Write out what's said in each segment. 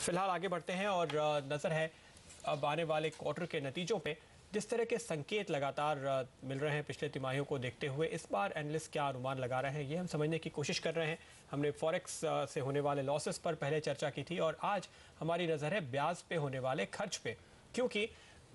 फिलहाल आगे बढ़ते हैं और नज़र है अब आने वाले क्वार्टर के नतीजों पे। जिस तरह के संकेत लगातार मिल रहे हैं पिछले तिमाहियों को देखते हुए, इस बार एनालिस्ट क्या अनुमान लगा रहे हैं ये हम समझने की कोशिश कर रहे हैं। हमने फॉरेक्स से होने वाले लॉसेस पर पहले चर्चा की थी और आज हमारी नज़र है ब्याज पे होने वाले खर्च पे, क्योंकि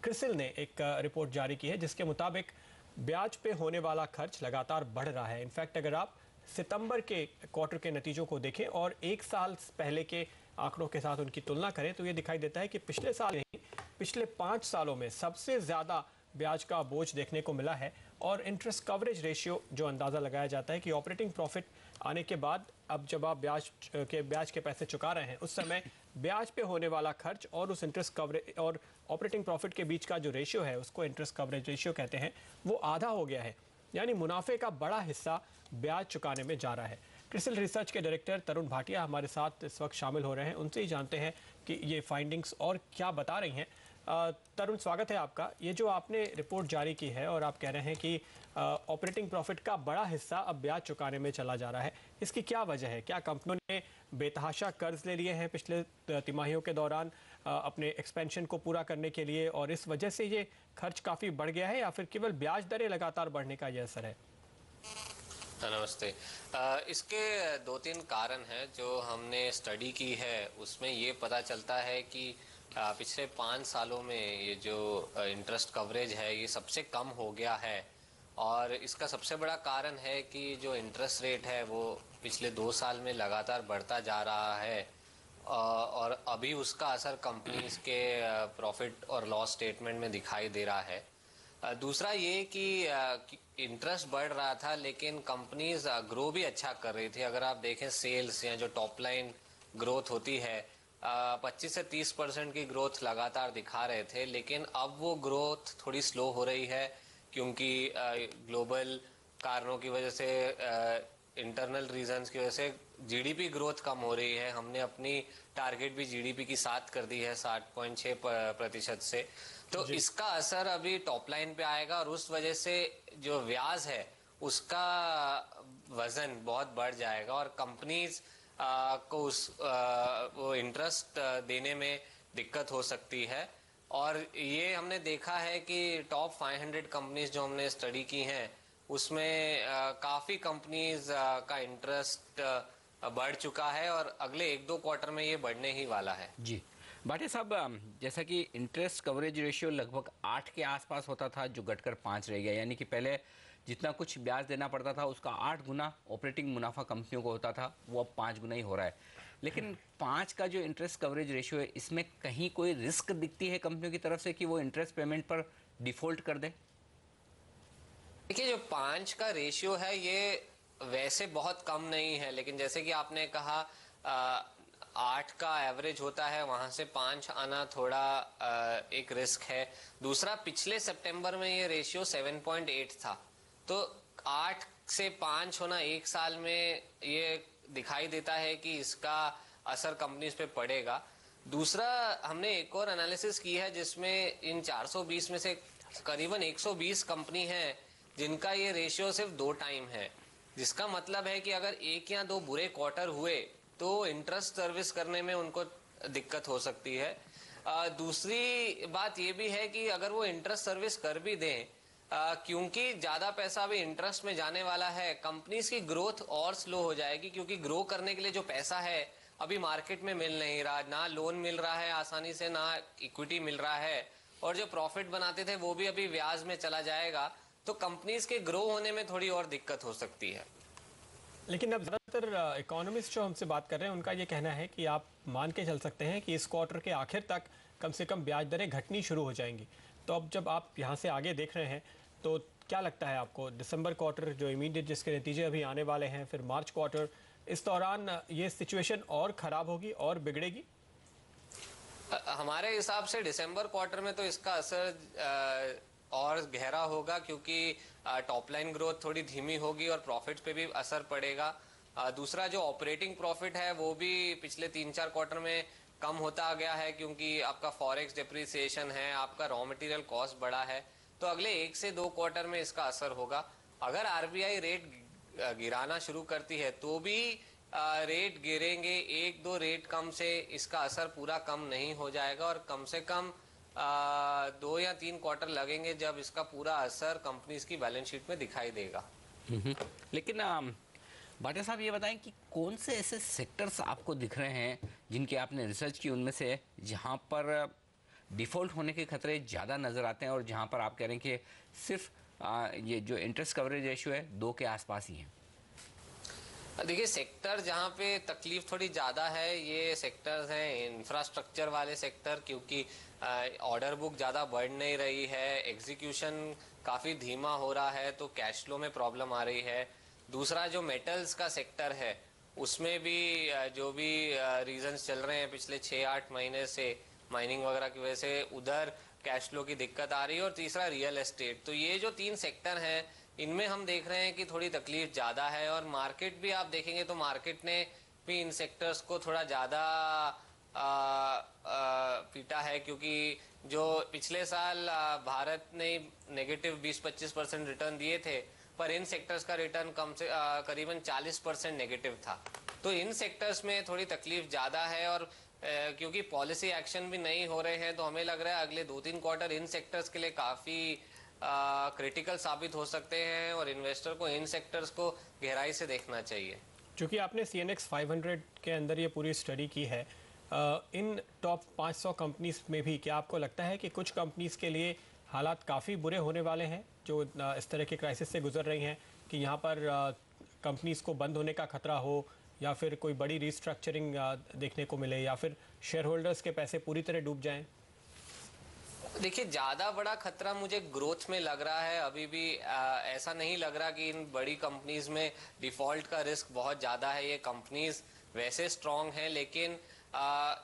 क्रिसिल ने एक रिपोर्ट जारी की है जिसके मुताबिक ब्याज पे होने वाला खर्च लगातार बढ़ रहा है। इनफैक्ट अगर आप सितंबर के क्वार्टर के नतीजों को देखें और एक साल पहले के आंकड़ों के साथ उनकी तुलना करें तो ये दिखाई देता है कि पिछले साल नहीं, पिछले 5 सालों में सबसे ज़्यादा ब्याज का बोझ देखने को मिला है। और इंटरेस्ट कवरेज रेशियो जो अंदाज़ा लगाया जाता है कि ऑपरेटिंग प्रॉफिट आने के बाद अब जब आप ब्याज के पैसे चुका रहे हैं उस समय ब्याज पे होने वाला खर्च और उस इंटरेस्ट कवरेज और ऑपरेटिंग प्रॉफिट के बीच का जो रेशियो है उसको इंटरेस्ट कवरेज रेशियो कहते हैं, वो आधा हो गया है। यानी मुनाफे का बड़ा हिस्सा ब्याज चुकाने में जा रहा है। क्रिसिल रिसर्च के डायरेक्टर तरुण भाटिया हमारे साथ इस वक्त शामिल हो रहे हैं, उनसे ही जानते हैं कि ये फाइंडिंग्स और क्या बता रही हैं। तरुण, स्वागत है आपका। ये जो आपने रिपोर्ट जारी की है और आप कह रहे हैं कि ऑपरेटिंग प्रॉफिट का बड़ा हिस्सा अब ब्याज चुकाने में चला जा रहा है, इसकी क्या वजह है? क्या कंपनियों ने बेतहाशा कर्ज ले लिए हैं पिछले तिमाहियों के दौरान अपने एक्सपेंशन को पूरा करने के लिए और इस वजह से ये खर्च काफ़ी बढ़ गया है, या फिर केवल ब्याज दरें लगातार बढ़ने का ये असर है? नमस्ते। इसके 2-3 कारण हैं जो हमने स्टडी की है। उसमें ये पता चलता है कि पिछले 5 सालों में ये जो इंटरेस्ट कवरेज है ये सबसे कम हो गया है। और इसका सबसे बड़ा कारण है कि जो इंटरेस्ट रेट है वो पिछले 2 साल में लगातार बढ़ता जा रहा है और अभी उसका असर कंपनीज के प्रॉफिट और लॉस स्टेटमेंट में दिखाई दे रहा है। दूसरा ये कि इंटरेस्ट बढ़ रहा था लेकिन कंपनीज ग्रो भी अच्छा कर रही थी। अगर आप देखें सेल्स या जो टॉप लाइन ग्रोथ होती है 25 से 30% की ग्रोथ लगातार दिखा रहे थे, लेकिन अब वो ग्रोथ थोड़ी स्लो हो रही है क्योंकि ग्लोबल कारणों की वजह से इंटरनल रीजंस की वजह से जीडीपी ग्रोथ कम हो रही है। हमने अपनी टारगेट भी जीडीपी की 7 कर दी है 7.6% से। तो इसका असर अभी टॉप लाइन पे आएगा और उस वजह से जो ब्याज है उसका वजन बहुत बढ़ जाएगा और कंपनीज को वो इंटरेस्ट देने में दिक्कत हो सकती है। और ये हमने देखा है कि टॉप 500 कंपनीज जो हमने स्टडी की हैं उसमें काफ़ी कंपनीज का इंटरेस्ट बढ़ चुका है और अगले 1-2 क्वार्टर में ये बढ़ने ही वाला है। जी भाटिया साहब, जैसा कि इंटरेस्ट कवरेज रेशियो लगभग 8 के आसपास होता था जो घटकर 5 रह गया, यानी कि पहले जितना कुछ ब्याज देना पड़ता था उसका 8 गुना ऑपरेटिंग मुनाफा कंपनियों को होता था, वो अब 5 गुना ही हो रहा है। लेकिन 5 का जो इंटरेस्ट कवरेज रेशियो है इसमें कहीं कोई रिस्क दिखती है कंपनियों की तरफ से कि वो इंटरेस्ट पेमेंट पर डिफॉल्ट कर दे? देखिए, जो 5 का रेशियो है ये वैसे बहुत कम नहीं है, लेकिन जैसे कि आपने कहा 8 का एवरेज होता है, वहां से 5 आना थोड़ा एक रिस्क है। दूसरा, पिछले सितंबर में ये रेशियो 7.8 था, तो 8 से 5 होना एक साल में ये दिखाई देता है कि इसका असर कंपनीज पे पड़ेगा। दूसरा, हमने एक और एनालिसिस की है जिसमें इन 420 में से करीबन 120 कंपनी हैं जिनका ये रेशियो सिर्फ 2 टाइम है, जिसका मतलब है कि अगर 1 या 2 बुरे क्वार्टर हुए तो इंटरेस्ट सर्विस करने में उनको दिक्कत हो सकती है। दूसरी बात ये भी है कि अगर वो इंटरेस्ट सर्विस कर भी दें, क्योंकि ज्यादा पैसा अभी इंटरेस्ट में जाने वाला है, कंपनीज की ग्रोथ और स्लो हो जाएगी क्योंकि ग्रो करने के लिए जो पैसा है अभी मार्केट में मिल नहीं रहा, ना लोन मिल रहा है आसानी से, ना इक्विटी मिल रहा है, और जो प्रॉफिट बनाते थे वो भी अभी ब्याज में चला जाएगा, तो कंपनीज के ग्रो होने में थोड़ी और दिक्कत हो सकती है। लेकिन अब ज़्यादातर इकोनॉमिस्ट जो हमसे बात कर रहे हैं उनका ये कहना है कि आप मान के चल सकते हैं कि इस क्वार्टर के आखिर तक कम से कम ब्याज दरें घटनी शुरू हो जाएंगी। तो अब जब आप यहाँ से आगे देख रहे हैं तो क्या लगता है आपको, दिसंबर क्वार्टर जो इमीडिएट जिसके नतीजे अभी आने वाले हैं, फिर मार्च क्वार्टर, इस दौरान ये सिचुएशन और ख़राब होगी और बिगड़ेगी? हमारे हिसाब से दिसंबर क्वार्टर में तो इसका असर और गहरा होगा क्योंकि टॉप लाइन ग्रोथ थोड़ी धीमी होगी और प्रॉफिट पे भी असर पड़ेगा। दूसरा, जो ऑपरेटिंग प्रॉफिट है वो भी पिछले 3-4 क्वार्टर में कम होता गया है क्योंकि आपका फॉरेक्स डिप्रिसिएशन है, आपका रॉ मटेरियल कॉस्ट बढ़ा है, तो अगले 1 से 2 क्वार्टर में इसका असर होगा। अगर आरबीआई रेट गिराना शुरू करती है तो भी रेट गिरेंगे, 1-2 रेट कम से इसका असर पूरा कम नहीं हो जाएगा और कम से कम 2 या 3 क्वार्टर लगेंगे जब इसका पूरा असर कंपनीज की बैलेंस शीट में दिखाई देगा। लेकिन भाटिया साहब ये बताएं कि कौन से ऐसे सेक्टर्स आपको दिख रहे हैं जिनके आपने रिसर्च की उनमें से जहां पर डिफ़ॉल्ट होने के खतरे ज़्यादा नज़र आते हैं और जहां पर आप कह रहे हैं कि सिर्फ ये जो इंटरेस्ट कवरेज रेशियो है 2 के आसपास ही है? देखिए, सेक्टर जहाँ पे तकलीफ थोड़ी ज़्यादा है ये सेक्टर्स हैं इंफ्रास्ट्रक्चर वाले सेक्टर, क्योंकि ऑर्डर बुक ज़्यादा बढ़ नहीं रही है, एग्जीक्यूशन काफ़ी धीमा हो रहा है, तो कैश फ्लो में प्रॉब्लम आ रही है। दूसरा जो मेटल्स का सेक्टर है उसमें भी जो भी रीजंस चल रहे हैं पिछले 6-8 महीने से माइनिंग वगैरह की वजह से उधर कैश फ्लो की दिक्कत आ रही है। और तीसरा रियल एस्टेट। तो ये जो 3 सेक्टर हैं इनमें हम देख रहे हैं कि थोड़ी तकलीफ ज़्यादा है और मार्केट भी आप देखेंगे तो मार्केट ने भी इन सेक्टर्स को थोड़ा ज़्यादा पीटा है, क्योंकि जो पिछले साल भारत ने नेगेटिव 20-25% रिटर्न दिए थे, पर इन सेक्टर्स का रिटर्न कम से करीबन 40% नेगेटिव था। तो इन सेक्टर्स में थोड़ी तकलीफ ज़्यादा है और क्योंकि पॉलिसी एक्शन भी नहीं हो रहे हैं तो हमें लग रहा है अगले 2-3 क्वार्टर इन सेक्टर्स के लिए काफ़ी क्रिटिकल साबित हो सकते हैं और इन्वेस्टर को इन सेक्टर्स को गहराई से देखना चाहिए। चूँकि आपने CNX 500 के अंदर ये पूरी स्टडी की है, इन टॉप 500 कंपनीज में भी क्या आपको लगता है कि कुछ कंपनीज के लिए हालात काफ़ी बुरे होने वाले हैं जो इस तरह के क्राइसिस से गुजर रही हैं, कि यहाँ पर कंपनीज को बंद होने का खतरा हो या फिर कोई बड़ी रिस्ट्रक्चरिंग देखने को मिले या फिर शेयर होल्डर्स के पैसे पूरी तरह डूब जाएं? देखिए, ज़्यादा बड़ा खतरा मुझे ग्रोथ में लग रहा है। अभी भी ऐसा नहीं लग रहा कि इन बड़ी कंपनीज में डिफ़ॉल्ट का रिस्क बहुत ज़्यादा है। ये कंपनीज वैसे स्ट्रांग हैं लेकिन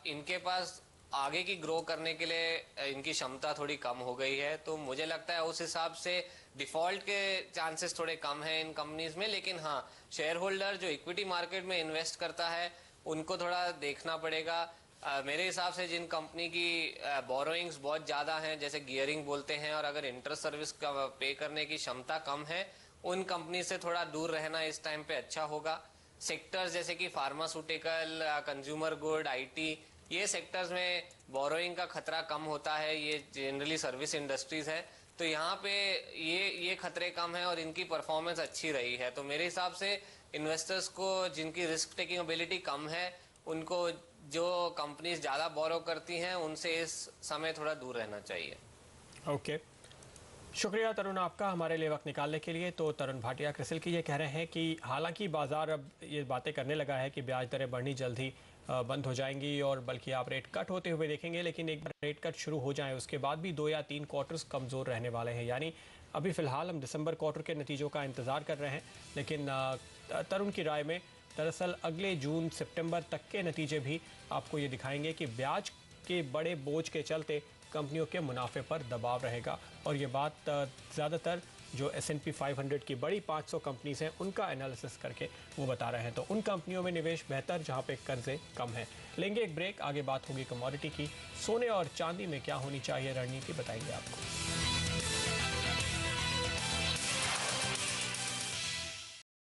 इनके पास आगे की ग्रो करने के लिए इनकी क्षमता थोड़ी कम हो गई है। तो मुझे लगता है उस हिसाब से डिफ़ॉल्ट के चांसेस थोड़े कम हैं इन कंपनीज में। लेकिन हाँ, शेयर होल्डर जो इक्विटी मार्केट में इन्वेस्ट करता है उनको थोड़ा देखना पड़ेगा। मेरे हिसाब से जिन कंपनी की बोरोइंग्स बहुत ज़्यादा हैं, जैसे गियरिंग बोलते हैं, और अगर इंटरेस्ट सर्विस का पे करने की क्षमता कम है, उन कंपनी से थोड़ा दूर रहना इस टाइम पे अच्छा होगा। सेक्टर्स जैसे कि फार्मास्यूटिकल, कंज्यूमर गुड, IT, ये सेक्टर्स में बोरोइंग का खतरा कम होता है। ये जनरली सर्विस इंडस्ट्रीज है, तो यहाँ पे ये खतरे कम है और इनकी परफॉर्मेंस अच्छी रही है। तो मेरे हिसाब से इन्वेस्टर्स को जिनकी रिस्क टेकिंग एबिलिटी कम है, उनको जो कंपनीज ज़्यादा बोरो करती हैं उनसे इस समय थोड़ा दूर रहना चाहिए। ओके, शुक्रिया तरुण आपका हमारे लिए वक्त निकालने के लिए। तो तरुण भाटिया क्रिसिल की ये कह रहे हैं कि हालांकि बाजार अब ये बातें करने लगा है कि ब्याज दरें बढ़नी जल्द ही बंद हो जाएंगी और बल्कि आप रेट कट होते हुए देखेंगे, लेकिन एक बार रेट कट शुरू हो जाए उसके बाद भी 2 या 3 क्वार्टर्स कमज़ोर रहने वाले हैं। यानी अभी फ़िलहाल हम दिसंबर क्वार्टर के नतीजों का इंतज़ार कर रहे हैं, लेकिन तरुण की राय में दरअसल अगले जून सितंबर तक के नतीजे भी आपको ये दिखाएंगे कि ब्याज के बड़े बोझ के चलते कंपनियों के मुनाफे पर दबाव रहेगा। और ये बात ज़्यादातर जो S&P 500 की बड़ी 500 कंपनीज हैं उनका एनालिसिस करके वो बता रहे हैं। तो उन कंपनियों में निवेश बेहतर जहां पे कर्जे कम हैं। लेंगे एक ब्रेक, आगे बात होगी कमोडिटी की। सोने और चांदी में क्या होनी चाहिए रणनीति बताएंगे आपको।